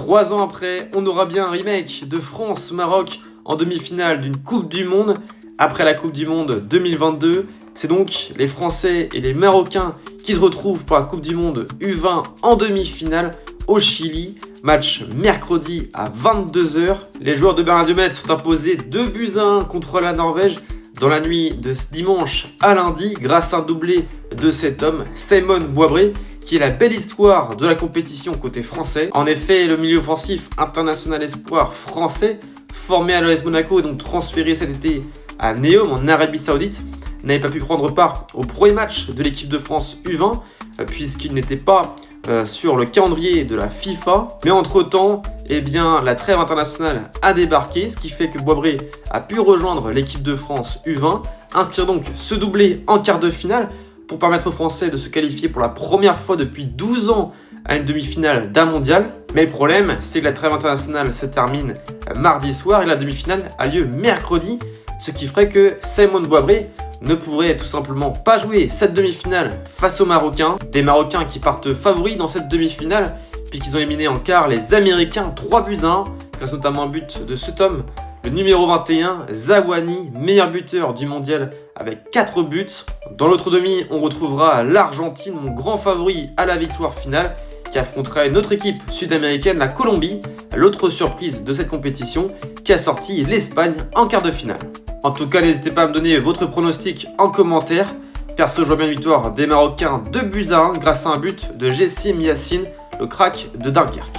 3 ans après, on aura bien un remake de France-Maroc en demi-finale d'une Coupe du Monde. Après la Coupe du Monde 2022, c'est donc les Français et les Marocains qui se retrouvent pour la Coupe du Monde U20 en demi-finale au Chili. Match mercredi à 22h. Les joueurs de Berlin-Dumet sont imposés 2-1 contre la Norvège dans la nuit de dimanche à lundi grâce à un doublé de cet homme, Simon Boisbré, qui est la belle histoire de la compétition côté français. En effet, le milieu offensif international espoir français, formé à l'AS Monaco et donc transféré cet été à Neom en Arabie Saoudite, n'avait pas pu prendre part au premier match de l'équipe de France U20 puisqu'il n'était pas sur le calendrier de la FIFA. Mais entre-temps, la trêve internationale a débarqué, ce qui fait que Boisbré a pu rejoindre l'équipe de France U20, inscrire donc ce doublé en quart de finale pour permettre aux Français de se qualifier pour la première fois depuis 12 ans à une demi-finale d'un mondial. Mais le problème, c'est que la trêve internationale se termine mardi soir et la demi-finale a lieu mercredi, ce qui ferait que Simon Boisbré ne pourrait tout simplement pas jouer cette demi-finale face aux Marocains. Des Marocains qui partent favoris dans cette demi-finale, puisqu'ils ont éliminé en quart les Américains 3-1, grâce notamment à un but de cet homme, le numéro 21, Zaouani, meilleur buteur du mondial avec 4 buts. Dans l'autre demi, on retrouvera l'Argentine, mon grand favori à la victoire finale, qui affrontera une autre équipe sud-américaine, la Colombie, l'autre surprise de cette compétition, qui a sorti l'Espagne en quart de finale. En tout cas, n'hésitez pas à me donner votre pronostic en commentaire. Perso, je vois bien une victoire des Marocains 2-1 grâce à un but de Jessim Yassine, le crack de Dunkerque.